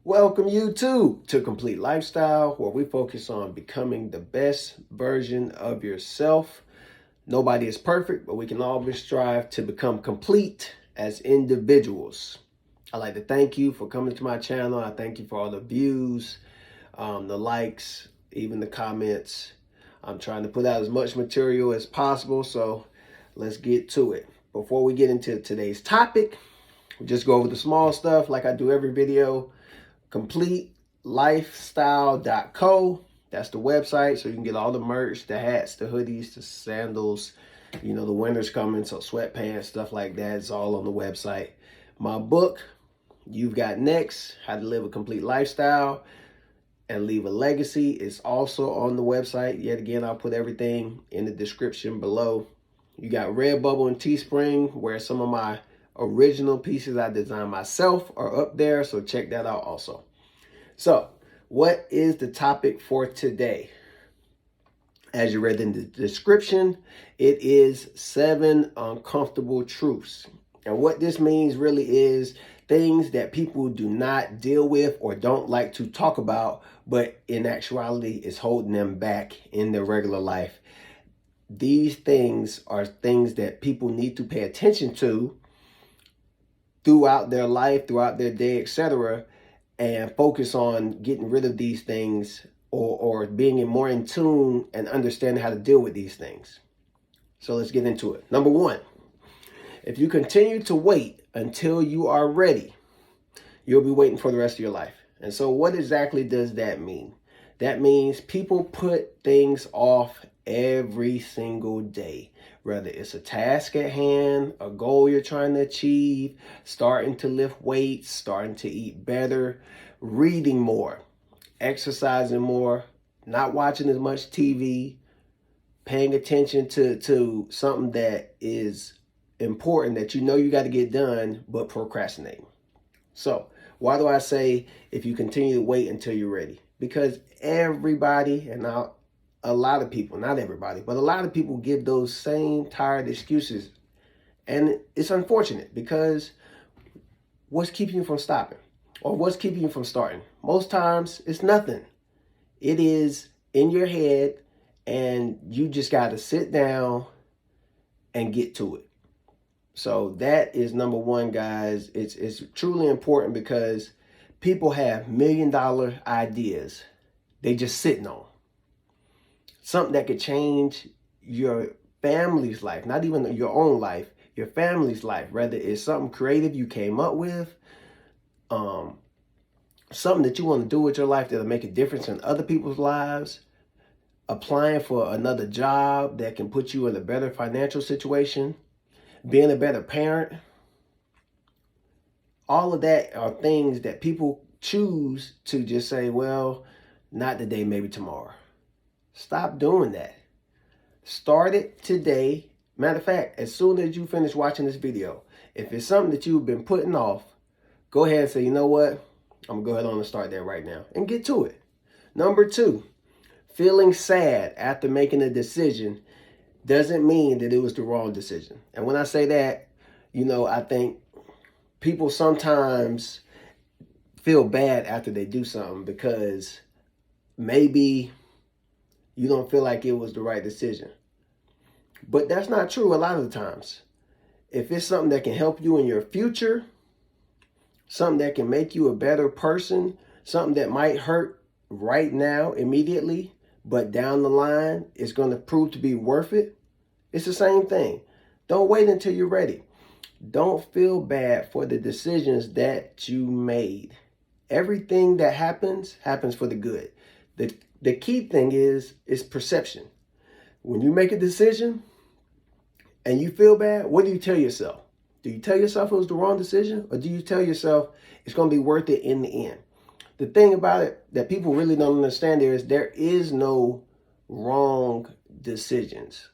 Welcome YouTube to Complete Lifestyle, where we focus on becoming the best version of yourself. Nobody is perfect, but we can always strive to become complete as individuals. I'd like to thank you for coming to my channel. I thank you for all the views, the likes, even the comments. I'm trying to put out as much material as possible, so let's get to it. Before we get into today's topic, we just go over the small stuff like I do every video. CompleteLifestyle.co. That's the website, so you can get all the merch, the hats, the hoodies, the sandals. You know, the winter's coming, so sweatpants, stuff like that. It's all on the website. My book, You've Got Next, How to Live a Complete Lifestyle and Leave a Legacy, is also on the website. Yet again, I'll put everything in the description below. You got Redbubble and Teespring, where some of my original pieces I designed myself are up there, so check that out also. So, what is the topic for today? As you read in the description, it is 7 uncomfortable truths. And what this means really is things that people do not deal with or don't like to talk about, but in actuality is holding them back in their regular life. These things are things that people need to pay attention to throughout their life, throughout their day, etc., and focus on getting rid of these things or being more in tune and understanding how to deal with these things. So let's get into it. Number 1, if you continue to wait until you are ready, you'll be waiting for the rest of your life. And so what exactly does that mean? That means people put things off every single day, whether it's a task at hand, a goal you're trying to achieve, starting to lift weights, starting to eat better, reading more, exercising more, not watching as much TV, paying attention to something that is important that you know you got to get done, but procrastinating. So why do I say if you continue to wait until you're ready? Because everybody, and now a lot of people, not everybody, but a lot of people give those same tired excuses. And it's unfortunate because what's keeping you from stopping? Or what's keeping you from starting? Most times it's nothing. It is in your head, and you just got to sit down and get to it. So that is number 1, guys. It's truly important because people have $1 million ideas they just sitting on. Something that could change your family's life, not even your own life, your family's life. Whether it's something creative you came up with, something that you want to do with your life that'll make a difference in other people's lives, applying for another job that can put you in a better financial situation, being a better parent. All of that are things that people choose to just say, well, not today, maybe tomorrow. Stop doing that. Start it today. Matter of fact, as soon as you finish watching this video, if it's something that you've been putting off, go ahead and say, you know what? I'm going to go ahead and start that right now and get to it. Number 2, feeling sad after making a decision doesn't mean that it was the wrong decision. And when I say that, you know, I think people sometimes feel bad after they do something because maybe you don't feel like it was the right decision. But that's not true a lot of the times. If it's something that can help you in your future, something that can make you a better person, something that might hurt right now immediately, but down the line it's going to prove to be worth it, it's the same thing. Don't wait until you're ready. Don't feel bad for the decisions that you made. Everything that happens for the good. The key thing is perception. When you make a decision and you feel bad, what do you tell yourself? Do you tell yourself it was the wrong decision, or do you tell yourself it's going to be worth it in the end? The thing about it that people really don't understand there is no wrong decisions.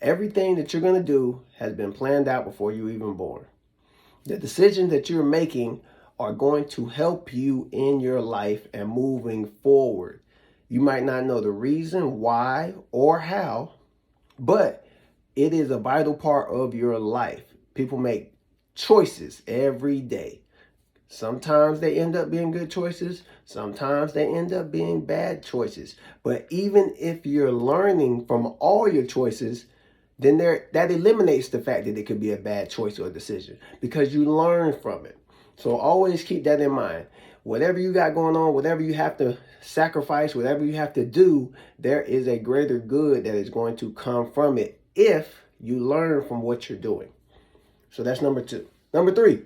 Everything that you're going to do has been planned out before you were even born. The decisions that you're making are going to help you in your life and moving forward. You might not know the reason why or how, but it is a vital part of your life. People make choices every day. Sometimes they end up being good choices. Sometimes they end up being bad choices. But even if you're learning from all your choices, then that eliminates the fact that it could be a bad choice or decision because you learn from it. So always keep that in mind. Whatever you got going on, whatever you have to sacrifice, whatever you have to do, there is a greater good that is going to come from it if you learn from what you're doing. So that's number 2. Number 3,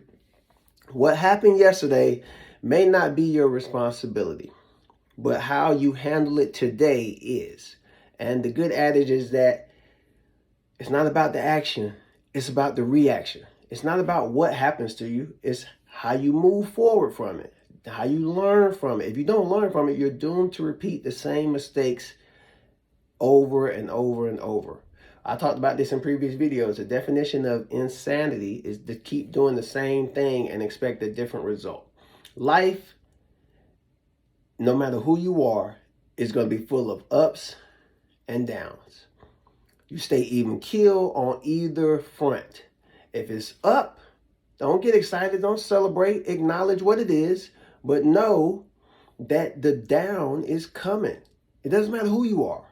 what happened yesterday may not be your responsibility, but how you handle it today is. And the good adage is that it's not about the action, it's about the reaction. It's not about what happens to you, it's how you move forward from it, how you learn from it. If you don't learn from it, you're doomed to repeat the same mistakes over and over and over. I talked about this in previous videos. The definition of insanity is to keep doing the same thing and expect a different result. Life, no matter who you are, is going to be full of ups and downs. You stay even keel on either front. If it's up, don't get excited, don't celebrate, acknowledge what it is, but know that the down is coming. It doesn't matter who you are.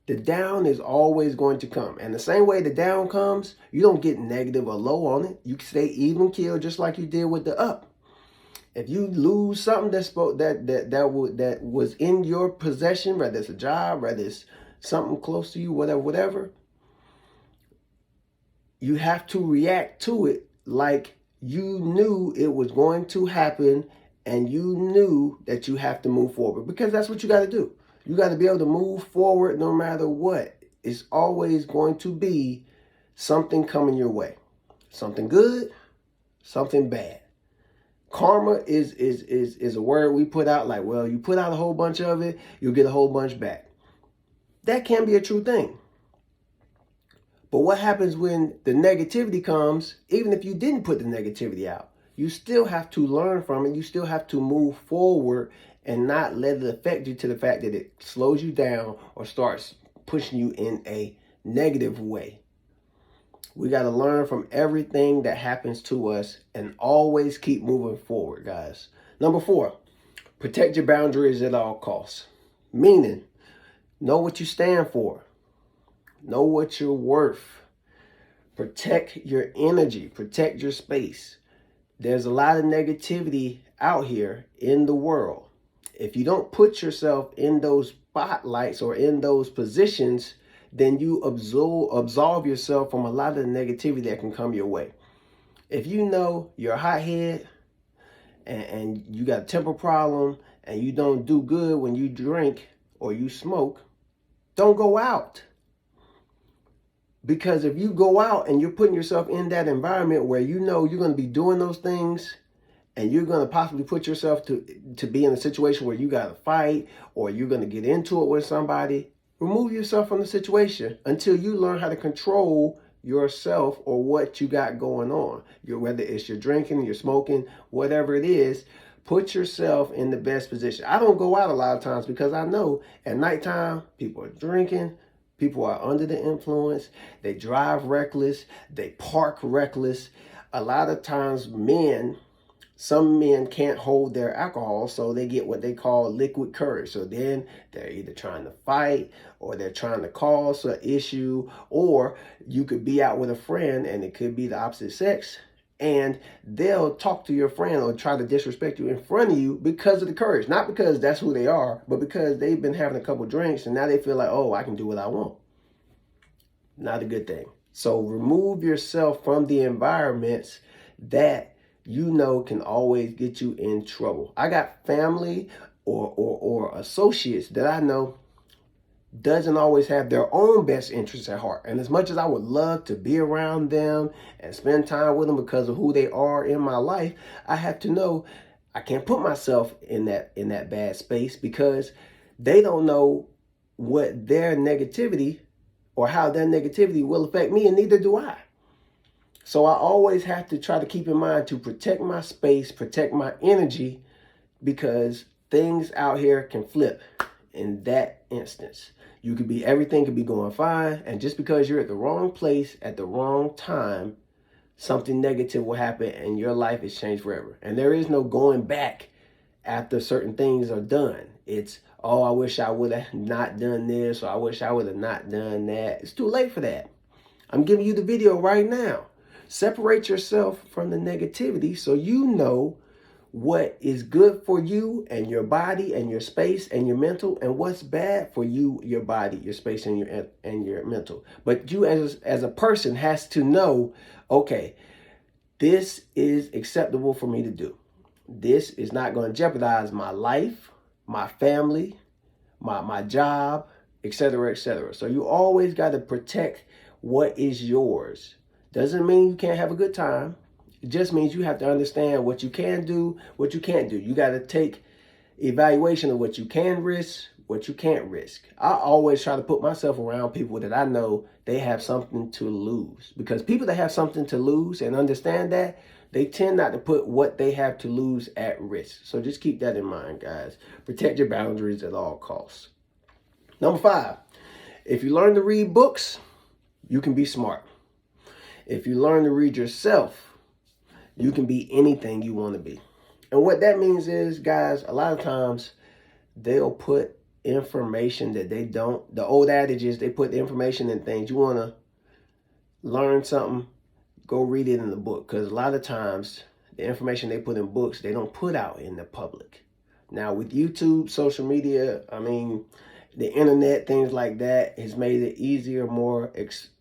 The down is always going to come. And the same way the down comes, you don't get negative or low on it. You stay even keel just like you did with the up. If you lose something that was in your possession, whether it's a job, whether it's something close to you, whatever, you have to react to it like you knew it was going to happen and you knew that you have to move forward, because that's what you got to do. You got to be able to move forward no matter what. It's always going to be something coming your way. Something good, something bad. Karma is a word we put out like, well, you put out a whole bunch of it, you'll get a whole bunch back. That can be a true thing. But what happens when the negativity comes, even if you didn't put the negativity out? You still have to learn from it. You still have to move forward and not let it affect you to the fact that it slows you down or starts pushing you in a negative way. We got to learn from everything that happens to us and always keep moving forward, guys. Number 4, protect your boundaries at all costs. Meaning, know what you stand for. Know what you're worth. Protect your energy. Protect your space. There's a lot of negativity out here in the world. If you don't put yourself in those spotlights or in those positions, then you absolve yourself from a lot of the negativity that can come your way. If you know you're a hothead and you got a temper problem and you don't do good when you drink or you smoke, don't go out. Because if you go out and you're putting yourself in that environment where you know you're going to be doing those things and you're going to possibly put yourself to be in a situation where you got to fight or you're going to get into it with somebody, remove yourself from the situation until you learn how to control yourself or what you got going on. Whether it's your drinking, you're smoking, whatever it is, put yourself in the best position. I don't go out a lot of times because I know at nighttime people are drinking. People are under the influence. They drive reckless. They park reckless. A lot of times some men can't hold their alcohol, so they get what they call liquid courage. So then they're either trying to fight or they're trying to cause an issue, or you could be out with a friend and it could be the opposite sex and they'll talk to your friend or try to disrespect you in front of you because of the courage. Not because that's who they are, but because they've been having a couple drinks and now they feel like, oh, I can do what I want. Not a good thing. So remove yourself from the environments that you know can always get you in trouble. I got family or associates that I know doesn't always have their own best interests at heart. And as much as I would love to be around them and spend time with them because of who they are in my life, I have to know I can't put myself in that bad space because they don't know what their negativity or how their negativity will affect me, and neither do I. So I always have to try to keep in mind to protect my space, protect my energy, because things out here can flip in that instance. Everything could be going fine, and just because you're at the wrong place at the wrong time something negative will happen and your life is changed forever. And there is no going back after certain things are done. It's, oh, I wish I would have not done this, or I wish I would have not done that. It's too late for that. I'm giving you the video right now. Separate yourself from the negativity so you know what is good for you and your body and your space and your mental, and what's bad for you, your body, your space, and your mental. But you as a person has to know, okay, this is acceptable for me to do. This is not going to jeopardize my life, my family, my job, etc., etc. So you always got to protect what is yours. Doesn't mean you can't have a good time. It just means you have to understand what you can do, what you can't do. You got to take evaluation of what you can risk, what you can't risk. I always try to put myself around people that I know they have something to lose. Because people that have something to lose and understand that, they tend not to put what they have to lose at risk. So just keep that in mind, guys. Protect your boundaries at all costs. Number 5, if you learn to read books, you can be smart. If you learn to read yourself, you can be anything you want to be. And what that means is, guys, a lot of times they'll put information that they don't. The old adage is they put information in things. You want to learn something, go read it in the book. Because a lot of times the information they put in books, they don't put out in the public. Now with YouTube, social media, I mean, the internet, things like that has made it easier, more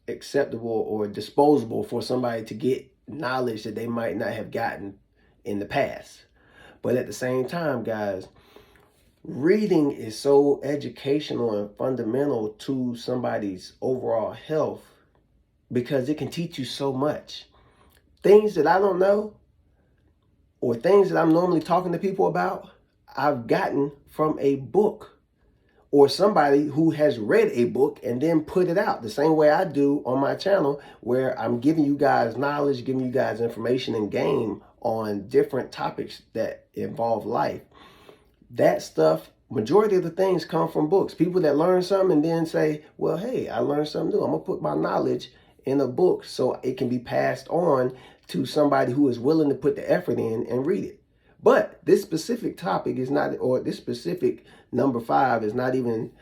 acceptable or disposable for somebody to get knowledge that they might not have gotten in the past. But at the same time, guys, reading is so educational and fundamental to somebody's overall health because it can teach you so much. Things that I don't know or things that I'm normally talking to people about, I've gotten from a book or somebody who has read a book and then put it out the same way I do on my channel, where I'm giving you guys knowledge, giving you guys information and game on different topics that involve life. That stuff, majority of the things come from books. People that learn something and then say, well, hey, I learned something new. I'm going to put my knowledge in a book so it can be passed on to somebody who is willing to put the effort in and read it. But this specific topic is not, or this specific number 5 is not even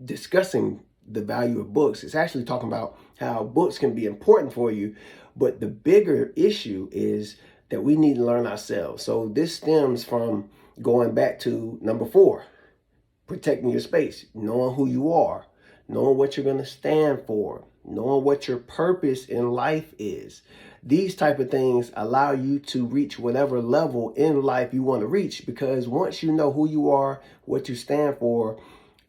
discussing the value of books. It's actually talking about how books can be important for you. But the bigger issue is that we need to learn ourselves. So this stems from going back to number 4, protecting your space, knowing who you are, knowing what you're going to stand for, knowing what your purpose in life is. These type of things allow you to reach whatever level in life you want to reach, because once you know who you are, what you stand for,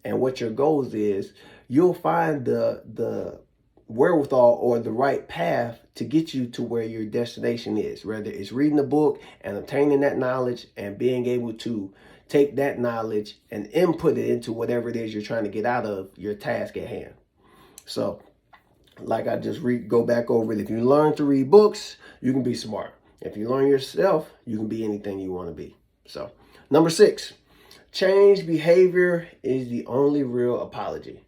and what your goals is, you'll find the wherewithal or the right path to get you to where your destination is, whether it's reading a book and obtaining that knowledge and being able to take that knowledge and input it into whatever it is you're trying to get out of your task at hand. So like I just go back over it. If you learn to read books, you can be smart. If you learn yourself, you can be anything you want to be. So number 6, change behavior is the only real apology.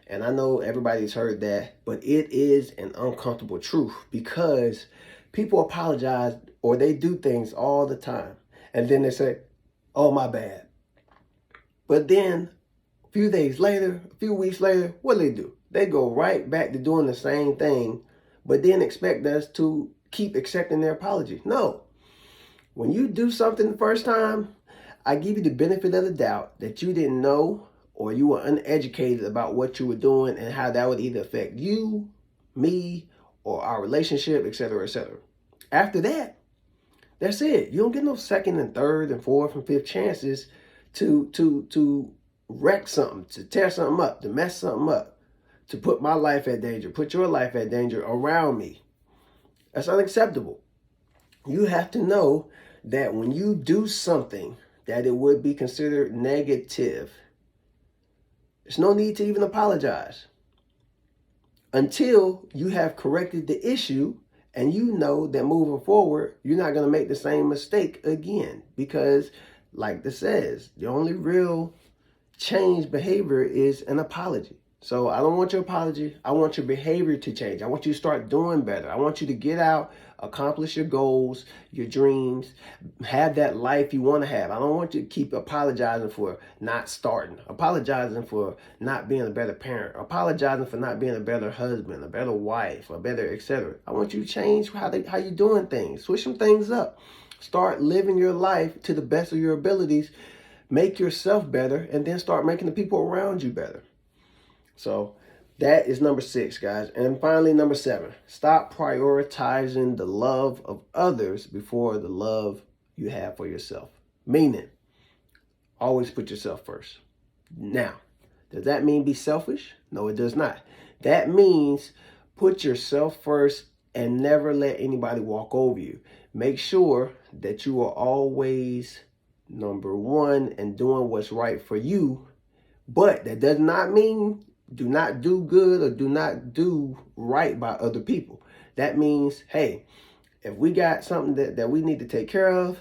And I know everybody's heard that, but it is an uncomfortable truth, because people apologize or they do things all the time. And then they say, oh, my bad. But then a few days later, a few weeks later, what do? They go right back to doing the same thing, but then expect us to keep accepting their apology. No. When you do something the first time, I give you the benefit of the doubt that you didn't know or you were uneducated about what you were doing and how that would either affect you, me, or our relationship, etc., etc. After that, that's it. You don't get no second and third and fourth and fifth chances to wreck something, to tear something up, to mess something up, to put my life at danger, put your life at danger around me. That's unacceptable. You have to know that when you do something that it would be considered negative, there's no need to even apologize until you have corrected the issue and you know that moving forward, you're not going to make the same mistake again. Because like this says, the only real change behavior is an apology. So I don't want your apology. I want your behavior to change. I want you to start doing better. I want you to get out, accomplish your goals, your dreams, have that life you want to have. I don't want you to keep apologizing for not starting, apologizing for not being a better parent, apologizing for not being a better husband, a better wife, a better etc. I want you to change how you're doing things. Switch some things up. Start living your life to the best of your abilities. Make yourself better, and then start making the people around you better. So that is number 6, guys. And finally, number 7, stop prioritizing the love of others before the love you have for yourself. Meaning, always put yourself first. Now, does that mean be selfish? No, it does not. That means put yourself first and never let anybody walk over you. Make sure that you are always number 1 and doing what's right for you. But that does not mean do not do good or do not do right by other people. That means, hey, if we got something that we need to take care of,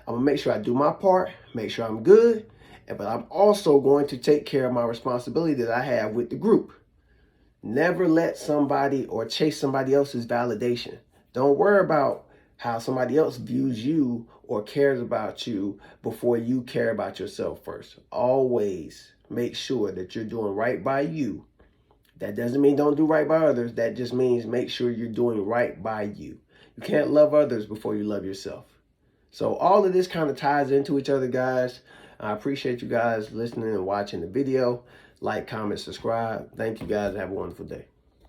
I'm going to make sure I do my part, make sure I'm good, but I'm also going to take care of my responsibility that I have with the group. Never let somebody or chase somebody else's validation. Don't worry about how somebody else views you or cares about you before you care about yourself first. Always make sure that you're doing right by you. That doesn't mean don't do right by others. That just means make sure you're doing right by you. You can't love others before you love yourself. So all of this kind of ties into each other, guys. I appreciate you guys listening and watching the video. Like, comment, subscribe. Thank you, guys. Have a wonderful day.